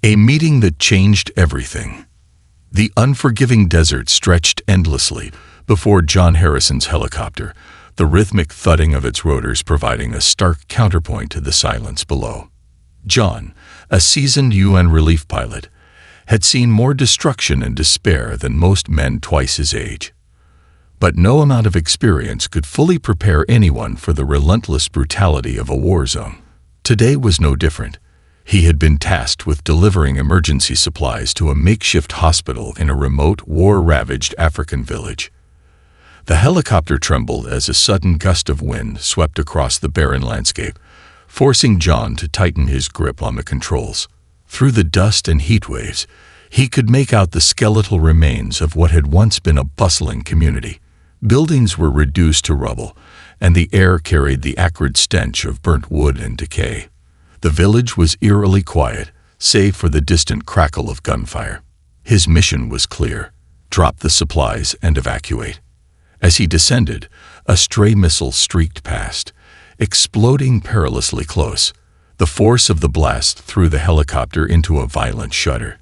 A meeting that changed everything. The unforgiving desert stretched endlessly before John Harrison's helicopter, the rhythmic thudding of its rotors providing a stark counterpoint to the silence below. John, a seasoned UN relief pilot, had seen more destruction and despair than most men twice his age. But no amount of experience could fully prepare anyone for the relentless brutality of a war zone. Today was no different. He had been tasked with delivering emergency supplies to a makeshift hospital in a remote, war-ravaged African village. The helicopter trembled as a sudden gust of wind swept across the barren landscape, forcing John to tighten his grip on the controls. Through the dust and heat waves, he could make out the skeletal remains of what had once been a bustling community. Buildings were reduced to rubble, and the air carried the acrid stench of burnt wood and decay. The village was eerily quiet, save for the distant crackle of gunfire. His mission was clear: drop the supplies and evacuate. As he descended, a stray missile streaked past, exploding perilously close. The force of the blast threw the helicopter into a violent shudder,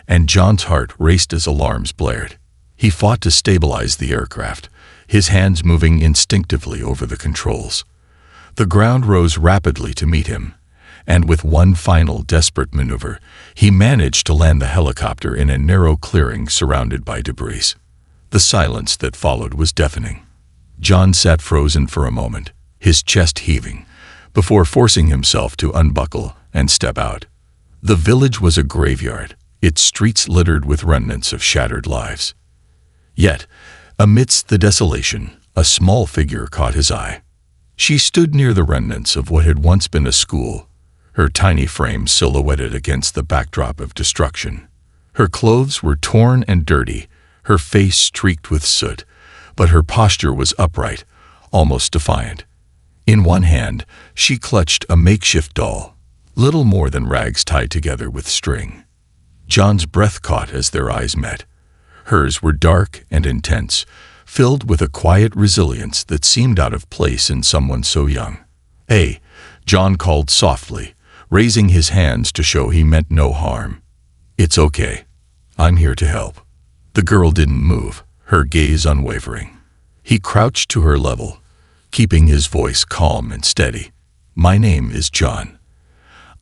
and John's heart raced as alarms blared. He fought to stabilize the aircraft, his hands moving instinctively over the controls. The ground rose rapidly to meet him, and with one final desperate maneuver, he managed to land the helicopter in a narrow clearing surrounded by debris. The silence that followed was deafening. John sat frozen for a moment, his chest heaving, before forcing himself to unbuckle and step out. The village was a graveyard, its streets littered with remnants of shattered lives. Yet, amidst the desolation, a small figure caught his eye. She stood near the remnants of what had once been a school, her tiny frame silhouetted against the backdrop of destruction. Her clothes were torn and dirty, her face streaked with soot, but her posture was upright, almost defiant. In one hand, she clutched a makeshift doll, little more than rags tied together with string. John's breath caught as their eyes met. Hers were dark and intense, filled with a quiet resilience that seemed out of place in someone so young. "Hey," John called softly, raising his hands to show he meant no harm. "It's okay. I'm here to help." The girl didn't move, her gaze unwavering. He crouched to her level, keeping his voice calm and steady. "My name is John.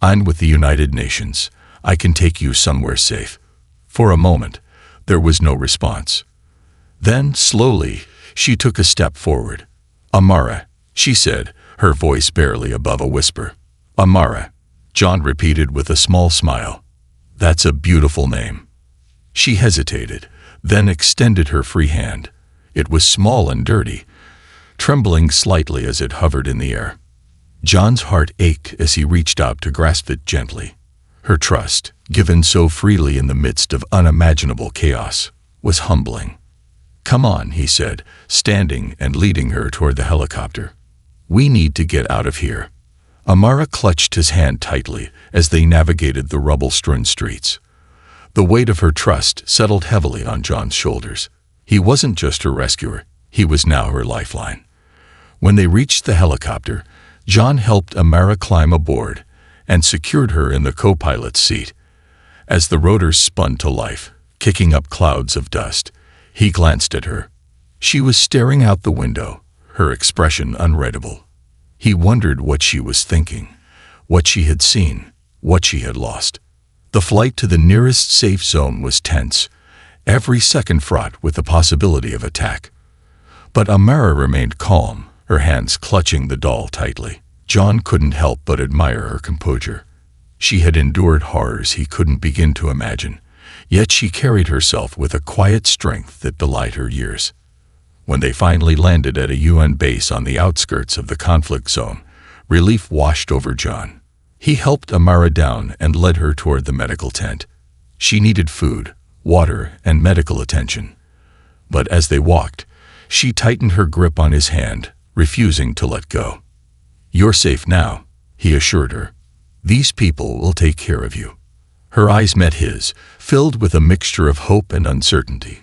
I'm with the United Nations. I can take you somewhere safe." For a moment, there was no response. Then, slowly, she took a step forward. "Amara," she said, her voice barely above a whisper. "Amara," John repeated with a small smile. "That's a beautiful name." She hesitated, then extended her free hand. It was small and dirty, trembling slightly as it hovered in the air. John's heart ached as he reached out to grasp it gently. Her trust, given so freely in the midst of unimaginable chaos, was humbling. "Come on," he said, standing and leading her toward the helicopter. "We need to get out of here." Amara clutched his hand tightly as they navigated the rubble-strewn streets. The weight of her trust settled heavily on John's shoulders. He wasn't just her rescuer, he was now her lifeline. When they reached the helicopter, John helped Amara climb aboard and secured her in the co-pilot's seat. As the rotors spun to life, kicking up clouds of dust, he glanced at her. She was staring out the window, her expression unreadable. He wondered what she was thinking, what she had seen, what she had lost. The flight to the nearest safe zone was tense, every second fraught with the possibility of attack. But Amara remained calm, her hands clutching the doll tightly. John couldn't help but admire her composure. She had endured horrors he couldn't begin to imagine, yet she carried herself with a quiet strength that belied her years. When they finally landed at a UN base on the outskirts of the conflict zone, relief washed over John. He helped Amara down and led her toward the medical tent. She needed food, water, and medical attention. But as they walked, she tightened her grip on his hand, refusing to let go. "You're safe now," he assured her. "These people will take care of you." Her eyes met his, filled with a mixture of hope and uncertainty.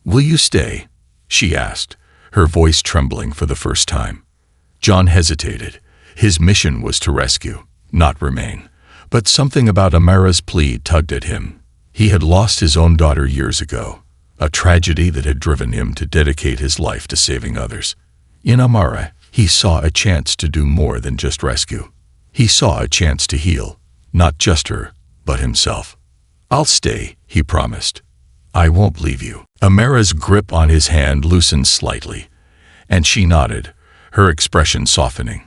"Will you stay?" she asked, her voice trembling for the first time. John hesitated. His mission was to rescue, not remain. But something about Amara's plea tugged at him. He had lost his own daughter years ago, a tragedy that had driven him to dedicate his life to saving others. In Amara, he saw a chance to do more than just rescue. He saw a chance to heal, not just her, but himself. "I'll stay," he promised. "I won't leave you." Amara's grip on his hand loosened slightly, and she nodded, her expression softening.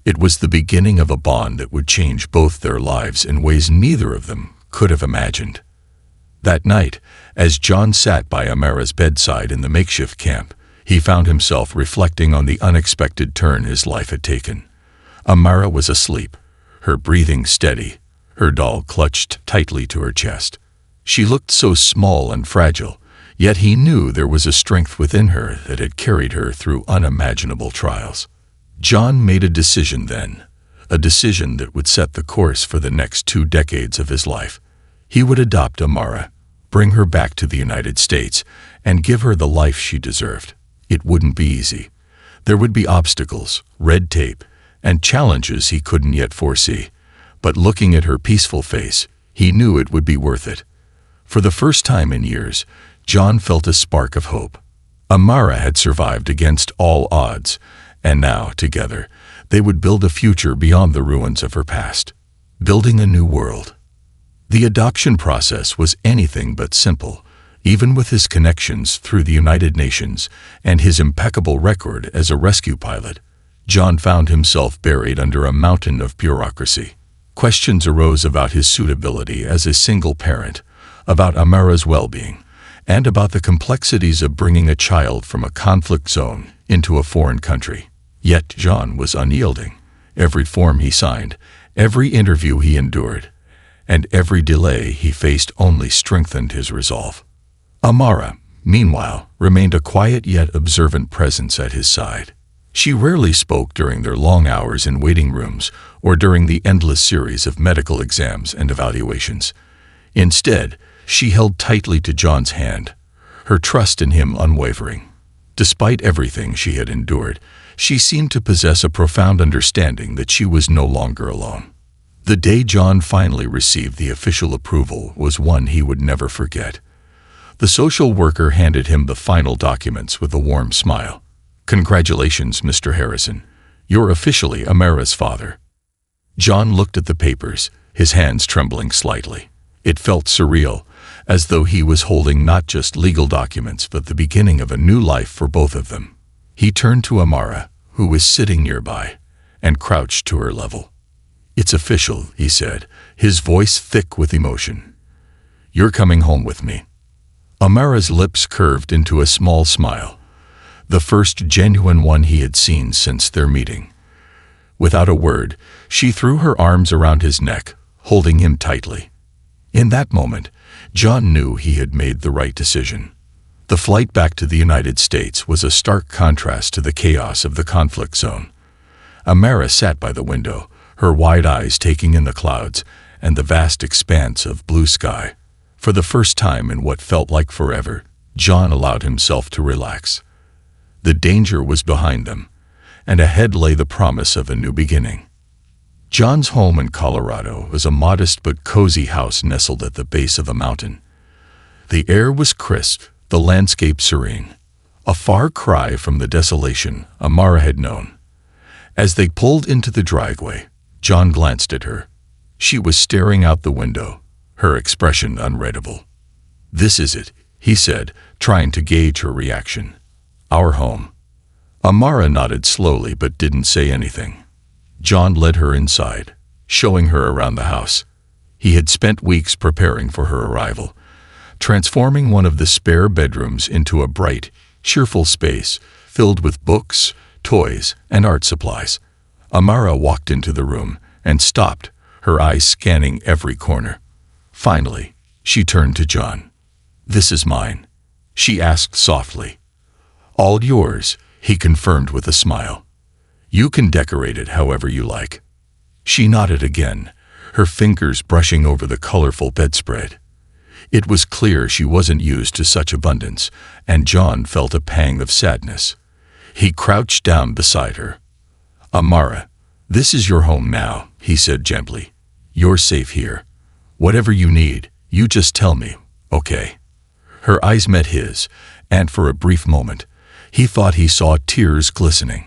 It was the beginning of a bond that would change both their lives in ways neither of them could have imagined. That night, as John sat by Amara's bedside in the makeshift camp, he found himself reflecting on the unexpected turn his life had taken. Amara was asleep, her breathing steady, her doll clutched tightly to her chest. She looked so small and fragile, yet he knew there was a strength within her that had carried her through unimaginable trials. John made a decision then, a decision that would set the course for the next 2 decades of his life. He would adopt Amara, bring her back to the United States, and give her the life she deserved. It wouldn't be easy. There would be obstacles, red tape, and challenges he couldn't yet foresee. But looking at her peaceful face, he knew it would be worth it. For the first time in years, John felt a spark of hope. Amara had survived against all odds, and now, together, they would build a future beyond the ruins of her past, building a new world. The adoption process was anything but simple. Even with his connections through the United Nations and his impeccable record as a rescue pilot, John found himself buried under a mountain of bureaucracy. Questions arose about his suitability as a single parent, about Amara's well-being, and about the complexities of bringing a child from a conflict zone into a foreign country. Yet John was unyielding. Every form he signed, every interview he endured, and every delay he faced only strengthened his resolve. Amara, meanwhile, remained a quiet yet observant presence at his side. She rarely spoke during their long hours in waiting rooms or during the endless series of medical exams and evaluations. Instead, she held tightly to John's hand, her trust in him unwavering. Despite everything she had endured, she seemed to possess a profound understanding that she was no longer alone. The day John finally received the official approval was one he would never forget. The social worker handed him the final documents with a warm smile. "Congratulations, Mr. Harrison. You're officially Amara's father." John looked at the papers, his hands trembling slightly. It felt surreal, as though he was holding not just legal documents but the beginning of a new life for both of them. He turned to Amara, who was sitting nearby, and crouched to her level. "It's official," he said, his voice thick with emotion. "You're coming home with me." Amara's lips curved into a small smile, the first genuine one he had seen since their meeting. Without a word, she threw her arms around his neck, holding him tightly. In that moment, John knew he had made the right decision. The flight back to the United States was a stark contrast to the chaos of the conflict zone. Amara sat by the window, her wide eyes taking in the clouds and the vast expanse of blue sky. For the first time in what felt like forever, John allowed himself to relax. The danger was behind them, and ahead lay the promise of a new beginning. John's home in Colorado was a modest but cozy house nestled at the base of a mountain. The air was crisp, the landscape serene, a far cry from the desolation Amara had known. As they pulled into the driveway, John glanced at her. She was staring out the window, her expression unreadable. "This is it," he said, trying to gauge her reaction. "Our home." Amara nodded slowly but didn't say anything. John led her inside, showing her around the house. He had spent weeks preparing for her arrival, transforming one of the spare bedrooms into a bright, cheerful space filled with books, toys, and art supplies. Amara walked into the room and stopped, her eyes scanning every corner. Finally, she turned to John. "This is mine," she asked softly. "All yours," he confirmed with a smile. "You can decorate it however you like." She nodded again, her fingers brushing over the colorful bedspread. It was clear she wasn't used to such abundance, and John felt a pang of sadness. He crouched down beside her. "Amara, this is your home now," he said gently. You're safe here. Whatever you need, you just tell me, okay?" Her eyes met his, and for a brief moment, he thought he saw tears glistening.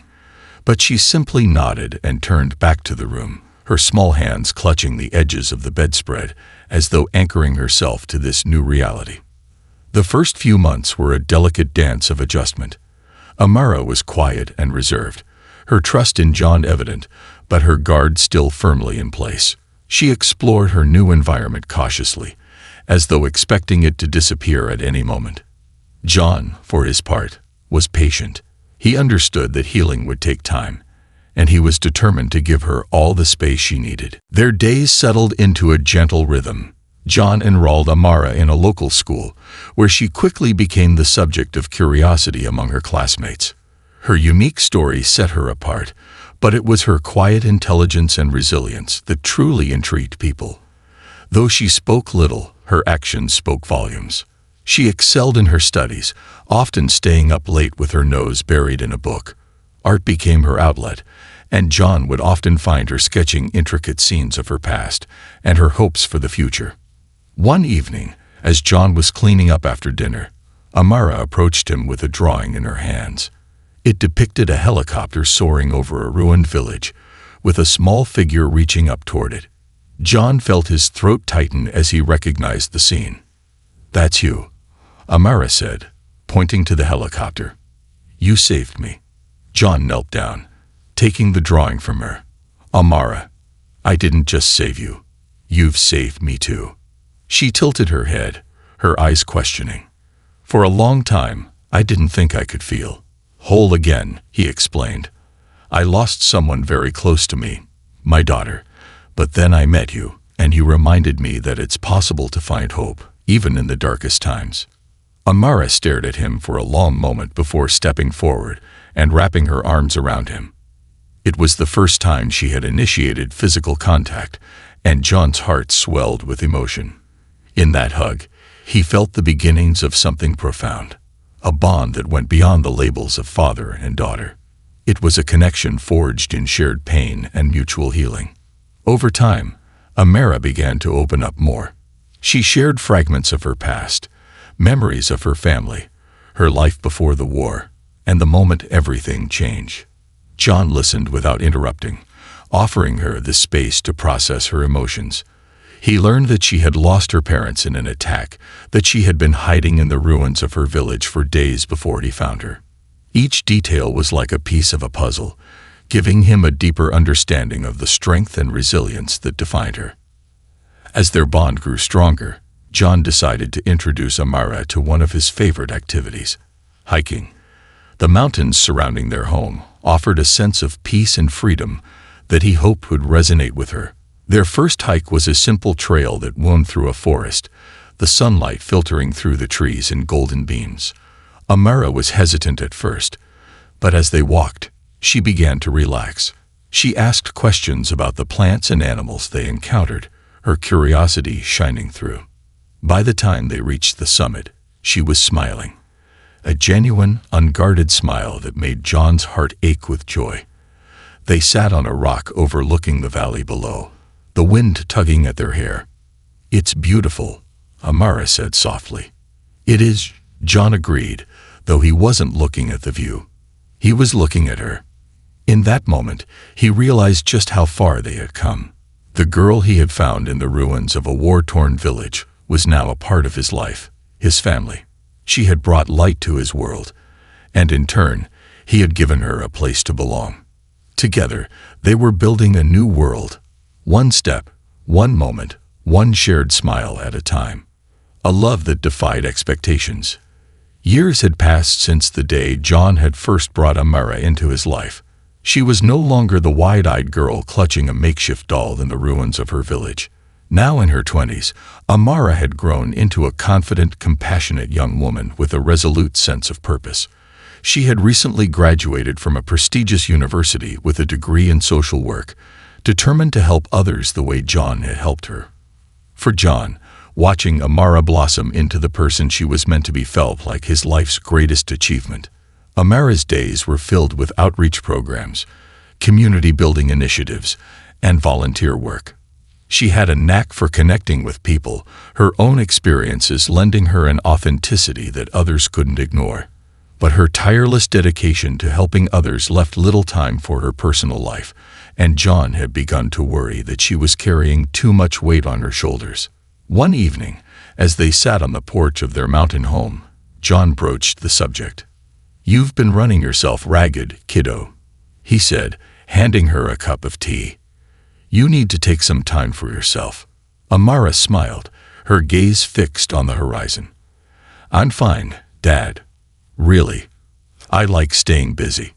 But she simply nodded and turned back to the room, her small hands clutching the edges of the bedspread as though anchoring herself to this new reality. The first few months were a delicate dance of adjustment. Amara was quiet and reserved, her trust in John evident, but her guard still firmly in place. She explored her new environment cautiously, as though expecting it to disappear at any moment. John, for his part, was patient. He understood that healing would take time, and he was determined to give her all the space she needed. Their days settled into a gentle rhythm. John enrolled Amara in a local school, where she quickly became the subject of curiosity among her classmates. Her unique story set her apart, but it was her quiet intelligence and resilience that truly intrigued people. Though she spoke little, her actions spoke volumes. She excelled in her studies, often staying up late with her nose buried in a book. Art became her outlet, and John would often find her sketching intricate scenes of her past and her hopes for the future. One evening, as John was cleaning up after dinner, Amara approached him with a drawing in her hands. It depicted a helicopter soaring over a ruined village, with a small figure reaching up toward it. John felt his throat tighten as he recognized the scene. "That's you," Amara said, pointing to the helicopter. "You saved me." John knelt down, taking the drawing from her. "Amara, I didn't just save you. You've saved me too." She tilted her head, her eyes questioning. "For a long time, I didn't think I could feel whole again," he explained. "I lost someone very close to me, my daughter, but then I met you, and you reminded me that it's possible to find hope, even in the darkest times." Amara stared at him for a long moment before stepping forward and wrapping her arms around him. It was the first time she had initiated physical contact, and John's heart swelled with emotion. In that hug, he felt the beginnings of something profound, a bond that went beyond the labels of father and daughter. It was a connection forged in shared pain and mutual healing. Over time, Amara began to open up more. She shared fragments of her past, memories of her family, her life before the war, and the moment everything changed. John listened without interrupting, offering her the space to process her emotions. He learned that she had lost her parents in an attack, that she had been hiding in the ruins of her village for days before he found her. Each detail was like a piece of a puzzle, giving him a deeper understanding of the strength and resilience that defined her. As their bond grew stronger, John decided to introduce Amara to one of his favorite activities, hiking. The mountains surrounding their home offered a sense of peace and freedom that he hoped would resonate with her. Their first hike was a simple trail that wound through a forest, the sunlight filtering through the trees in golden beams. Amara was hesitant at first, but as they walked, she began to relax. She asked questions about the plants and animals they encountered, her curiosity shining through. By the time they reached the summit, she was smiling, a genuine, unguarded smile that made John's heart ache with joy. They sat on a rock overlooking the valley below, the wind tugging at their hair. "It's beautiful," Amara said softly. "It is," John agreed, though he wasn't looking at the view. He was looking at her. In that moment, he realized just how far they had come. The girl he had found in the ruins of a war-torn village was now a part of his life, his family. She had brought light to his world, and in turn, he had given her a place to belong. Together, they were building a new world, one step, one moment, one shared smile at a time. A love that defied expectations. Years had passed since the day John had first brought Amara into his life. She was no longer the wide-eyed girl clutching a makeshift doll in the ruins of her village. Now in her 20s, Amara had grown into a confident, compassionate young woman with a resolute sense of purpose. She had recently graduated from a prestigious university with a degree in social work, determined to help others the way John had helped her. For John, watching Amara blossom into the person she was meant to be felt like his life's greatest achievement. Amara's days were filled with outreach programs, community-building initiatives, and volunteer work. She had a knack for connecting with people, her own experiences lending her an authenticity that others couldn't ignore. But her tireless dedication to helping others left little time for her personal life, and John had begun to worry that she was carrying too much weight on her shoulders. One evening, as they sat on the porch of their mountain home, John broached the subject. "You've been running yourself ragged, kiddo," he said, handing her a cup of tea. "You need to take some time for yourself." Amara smiled, her gaze fixed on the horizon. "I'm fine, Dad. Really. I like staying busy."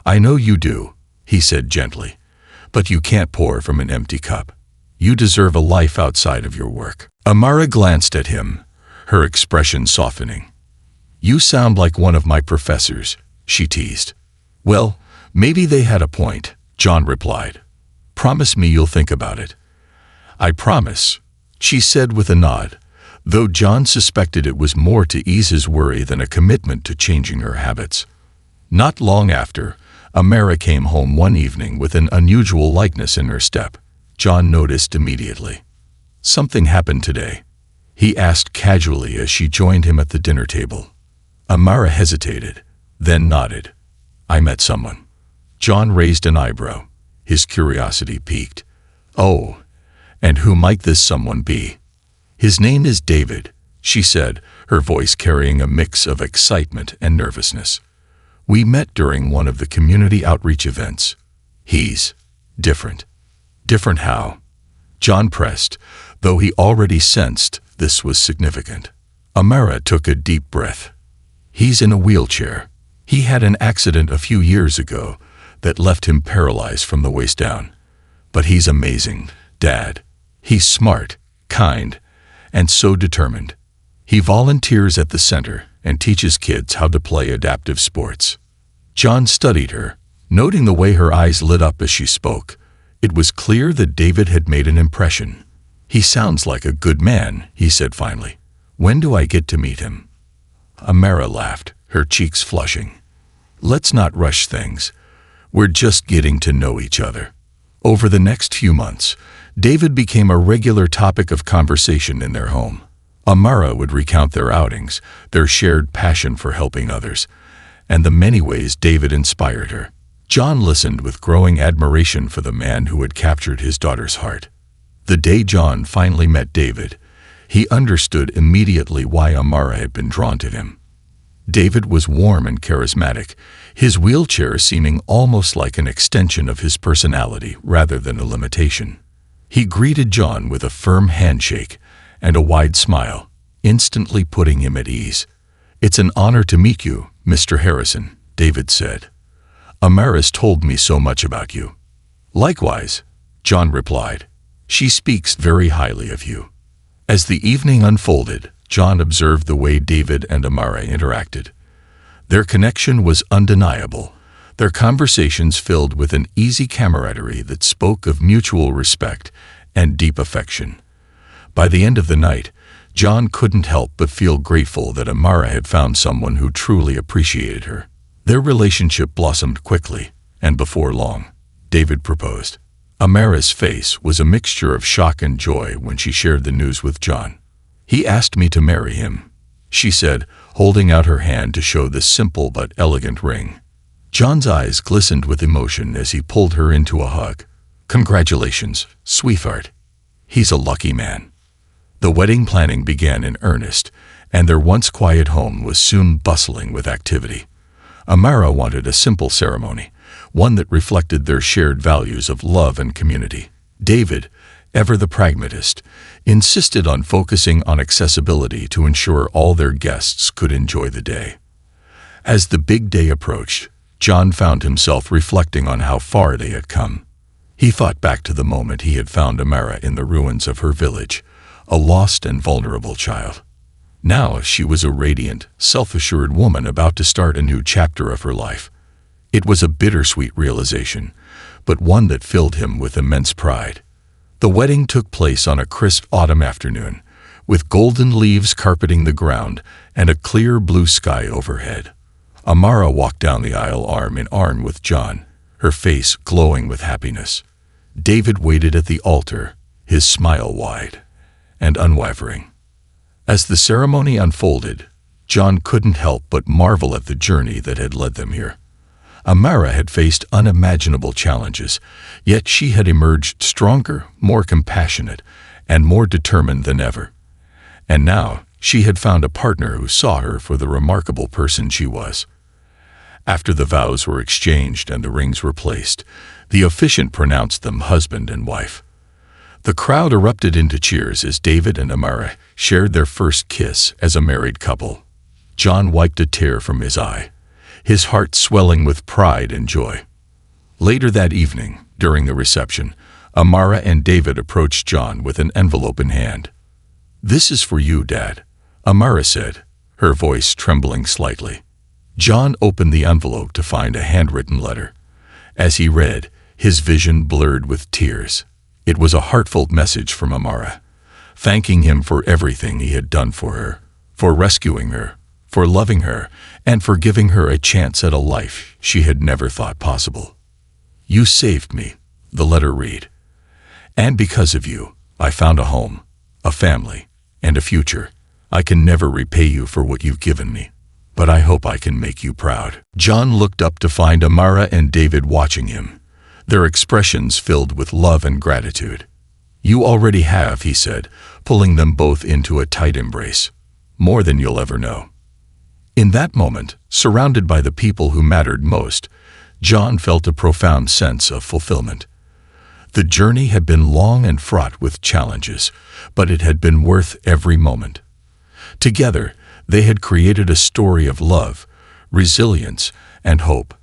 "I know you do," he said gently, "but you can't pour from an empty cup. You deserve a life outside of your work." Amara glanced at him, her expression softening. "You sound like one of my professors," she teased. "Well, maybe they had a point," John replied. "Promise me you'll think about it." "I promise," she said with a nod, though John suspected it was more to ease his worry than a commitment to changing her habits. Not long after, Amara came home one evening with an unusual lightness in her step. John noticed immediately. "Something happened today?" he asked casually as she joined him at the dinner table. Amara hesitated, then nodded. "I met someone." John raised an eyebrow, his curiosity piqued. "Oh, and who might this someone be?" "His name is David," she said, her voice carrying a mix of excitement and nervousness. "We met during one of the community outreach events. He's different." "Different how?" John pressed, though he already sensed this was significant. Amara took a deep breath. "He's in a wheelchair. He had an accident a few years ago that left him paralyzed from the waist down. But he's amazing, Dad. He's smart, kind, and so determined. He volunteers at the center and teaches kids how to play adaptive sports." John studied her, noting the way her eyes lit up as she spoke. It was clear that David had made an impression. "He sounds like a good man," he said finally. "When do I get to meet him?" Amara laughed, her cheeks flushing. "Let's not rush things. We're just getting to know each other." Over the next few months, David became a regular topic of conversation in their home. Amara would recount their outings, their shared passion for helping others, and the many ways David inspired her. John listened with growing admiration for the man who had captured his daughter's heart. The day John finally met David, he understood immediately why Amara had been drawn to him. David was warm and charismatic, his wheelchair seeming almost like an extension of his personality rather than a limitation. He greeted John with a firm handshake and a wide smile, instantly putting him at ease. "It's an honor to meet you, Mr. Harrison," David said. "Amara's told me so much about you." "Likewise," John replied. "She speaks very highly of you." As the evening unfolded, John observed the way David and Amara interacted. Their connection was undeniable, their conversations filled with an easy camaraderie that spoke of mutual respect and deep affection. By the end of the night, John couldn't help but feel grateful that Amara had found someone who truly appreciated her. Their relationship blossomed quickly, and before long, David proposed. Amara's face was a mixture of shock and joy when she shared the news with John. "He asked me to marry him," she said, holding out her hand to show the simple but elegant ring. John's eyes glistened with emotion as he pulled her into a hug. "Congratulations, sweetheart. He's a lucky man." The wedding planning began in earnest, and their once quiet home was soon bustling with activity. Amara wanted a simple ceremony, one that reflected their shared values of love and community. David, ever the pragmatist, insisted on focusing on accessibility to ensure all their guests could enjoy the day. As the big day approached, John found himself reflecting on how far they had come. He thought back to the moment he had found Amara in the ruins of her village, a lost and vulnerable child. Now she was a radiant, self-assured woman about to start a new chapter of her life. It was a bittersweet realization, but one that filled him with immense pride. The wedding took place on a crisp autumn afternoon, with golden leaves carpeting the ground and a clear blue sky overhead. Amara walked down the aisle arm in arm with John, her face glowing with happiness. David waited at the altar, his smile wide and unwavering. As the ceremony unfolded, John couldn't help but marvel at the journey that had led them here. Amara had faced unimaginable challenges, yet she had emerged stronger, more compassionate, and more determined than ever. And now she had found a partner who saw her for the remarkable person she was. After the vows were exchanged and the rings were placed, the officiant pronounced them husband and wife. The crowd erupted into cheers as David and Amara shared their first kiss as a married couple. John wiped a tear from his eye, his heart swelling with pride and joy. Later that evening, during the reception, Amara and David approached John with an envelope in hand. "This is for you, Dad," Amara said, her voice trembling slightly. John opened the envelope to find a handwritten letter. As he read, his vision blurred with tears. It was a heartfelt message from Amara, thanking him for everything he had done for her, for rescuing her, for loving her, and for giving her a chance at a life she had never thought possible. "You saved me," the letter read. "And because of you, I found a home, a family, and a future. I can never repay you for what you've given me, but I hope I can make you proud." John looked up to find Amara and David watching him, their expressions filled with love and gratitude. "You already have," he said, pulling them both into a tight embrace. "More than you'll ever know." In that moment, surrounded by the people who mattered most, John felt a profound sense of fulfillment. The journey had been long and fraught with challenges, but it had been worth every moment. Together, they had created a story of love, resilience, and hope,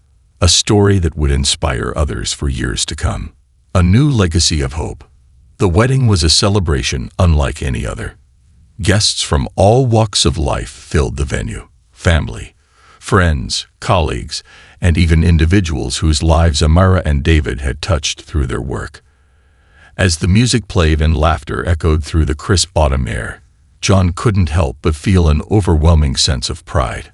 a story that would inspire others for years to come. A new legacy of hope. The wedding was a celebration unlike any other. Guests from all walks of life filled the venue: family, friends, colleagues, and even individuals whose lives Amara and David had touched through their work. As the music played and laughter echoed through the crisp autumn air, John couldn't help but feel an overwhelming sense of pride.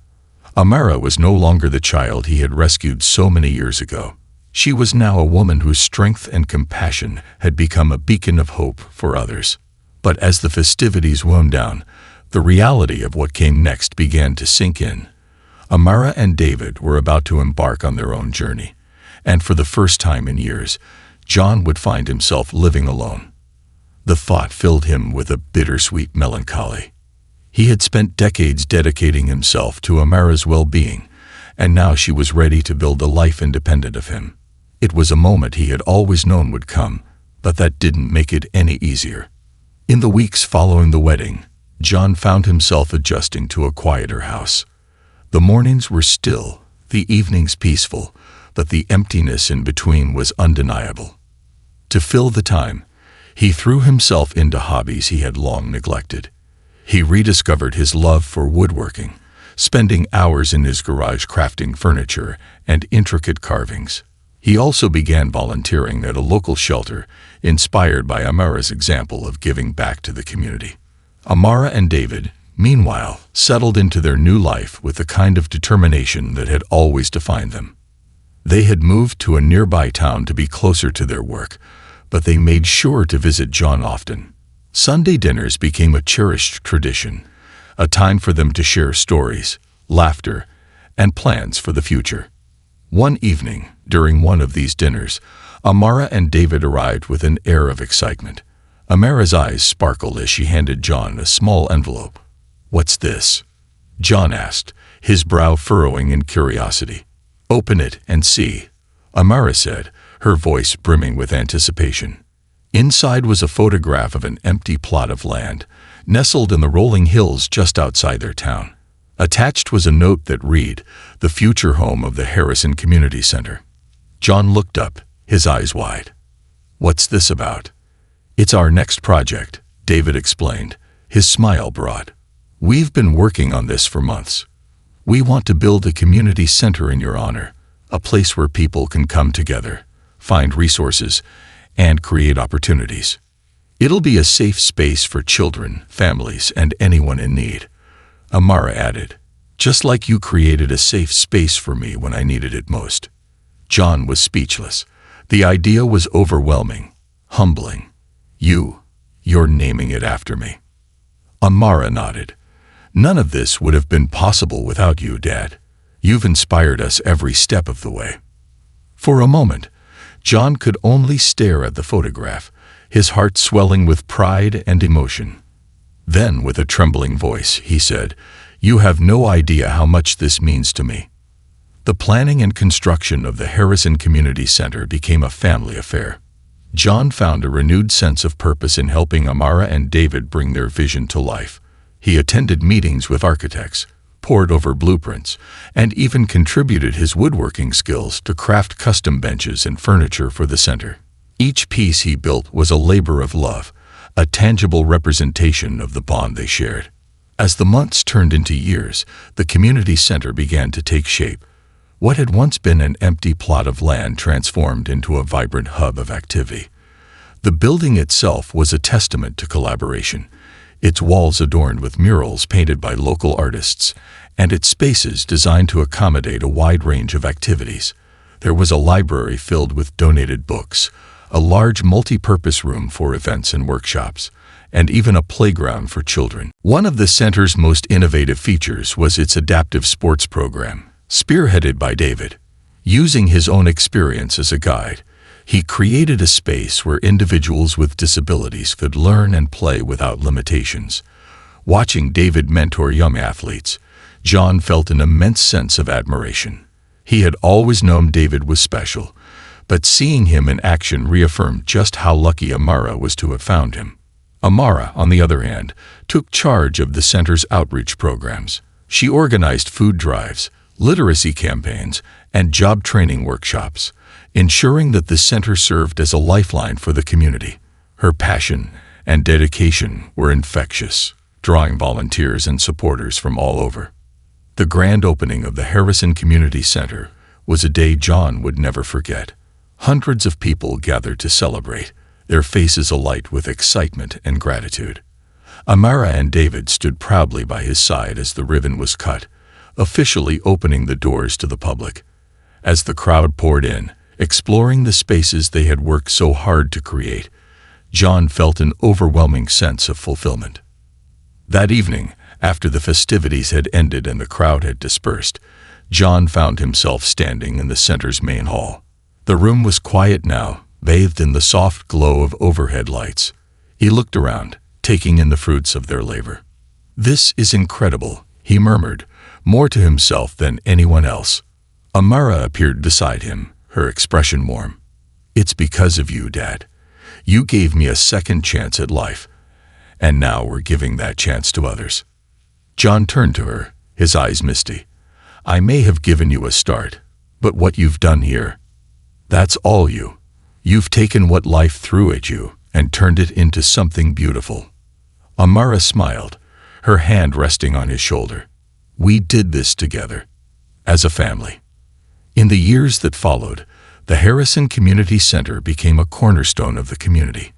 Amara was no longer the child he had rescued so many years ago. She was now a woman whose strength and compassion had become a beacon of hope for others. But as the festivities wound down, the reality of what came next began to sink in. Amara and David were about to embark on their own journey, and for the first time in years, John would find himself living alone. The thought filled him with a bittersweet melancholy. He had spent decades dedicating himself to Amara's well-being, and now she was ready to build a life independent of him. It was a moment he had always known would come, but that didn't make it any easier. In the weeks following the wedding, John found himself adjusting to a quieter house. The mornings were still, the evenings peaceful, but the emptiness in between was undeniable. To fill the time, he threw himself into hobbies he had long neglected. He rediscovered his love for woodworking, spending hours in his garage crafting furniture and intricate carvings. He also began volunteering at a local shelter, inspired by Amara's example of giving back to the community. Amara and David, meanwhile, settled into their new life with the kind of determination that had always defined them. They had moved to a nearby town to be closer to their work, but they made sure to visit John often. Sunday dinners became a cherished tradition, a time for them to share stories, laughter, and plans for the future. One evening, during one of these dinners, Amara and David arrived with an air of excitement. Amara's eyes sparkled as she handed John a small envelope. "What's this?" John asked, his brow furrowing in curiosity. "Open it and see," Amara said, her voice brimming with anticipation. Inside was a photograph of an empty plot of land, nestled in the rolling hills just outside their town. Attached was a note that read, "The future home of the Harrison Community Center." John looked up, his eyes wide. "What's this about?" "It's our next project," David explained, his smile broad. "We've been working on this for months. We want to build a community center in your honor, a place where people can come together, find resources, and create opportunities. It'll be a safe space for children, families, and anyone in need," Amara added, "just like you created a safe space for me when I needed it most." John was speechless. The idea was overwhelming, humbling. "You," You're naming it after me." Amara nodded. "None of this would have been possible without you, Dad. You've inspired us every step of the way." For a moment, John could only stare at the photograph, his heart swelling with pride and emotion. Then, with a trembling voice, he said, "You have no idea how much this means to me." The planning and construction of the Harrison Community Center became a family affair. John found a renewed sense of purpose in helping Amara and David bring their vision to life. He attended meetings with architects, pored over blueprints, and even contributed his woodworking skills to craft custom benches and furniture for the center. Each piece he built was a labor of love, a tangible representation of the bond they shared. As the months turned into years, the community center began to take shape. What had once been an empty plot of land transformed into a vibrant hub of activity. The building itself was a testament to collaboration, its walls adorned with murals painted by local artists, and its spaces designed to accommodate a wide range of activities. There was a library filled with donated books, a large multi-purpose room for events and workshops, and even a playground for children. One of the center's most innovative features was its adaptive sports program, spearheaded by David. Using his own experience as a guide, he created a space where individuals with disabilities could learn and play without limitations. Watching David mentor young athletes, John felt an immense sense of admiration. He had always known David was special, but seeing him in action reaffirmed just how lucky Amara was to have found him. Amara, on the other hand, took charge of the center's outreach programs. She organized food drives, literacy campaigns, and job training workshops, ensuring that the center served as a lifeline for the community. Her passion and dedication were infectious, drawing volunteers and supporters from all over. The grand opening of the Harrison Community Center was a day John would never forget. Hundreds of people gathered to celebrate, their faces alight with excitement and gratitude. Amara and David stood proudly by his side as the ribbon was cut, officially opening the doors to the public. As the crowd poured in, exploring the spaces they had worked so hard to create, John felt an overwhelming sense of fulfillment. That evening, after the festivities had ended and the crowd had dispersed, John found himself standing in the center's main hall. The room was quiet now, bathed in the soft glow of overhead lights. He looked around, taking in the fruits of their labor. "This is incredible," he murmured, more to himself than anyone else. Amara appeared beside him, her expression warm. "It's because of you, Dad. You gave me a second chance at life, and now we're giving that chance to others." John turned to her, his eyes misty. "I may have given you a start, but what you've done here, that's all you. You've taken what life threw at you and turned it into something beautiful." Amara smiled, her hand resting on his shoulder. "We did this together, as a family." In the years that followed, the Harrison Community Center became a cornerstone of the community.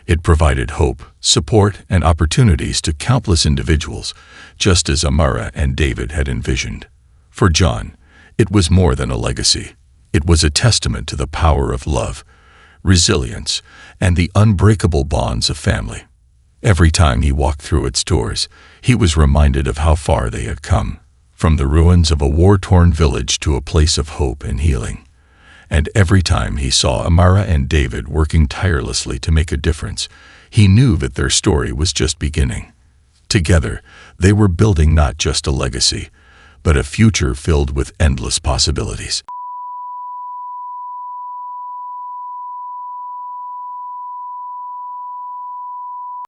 It provided hope, support, and opportunities to countless individuals, just as Amara and David had envisioned. For John, it was more than a legacy. It was a testament to the power of love, resilience, and the unbreakable bonds of family. Every time he walked through its doors, he was reminded of how far they had come, from the ruins of a war-torn village to a place of hope and healing. And every time he saw Amara and David working tirelessly to make a difference, he knew that their story was just beginning. Together, they were building not just a legacy, but a future filled with endless possibilities.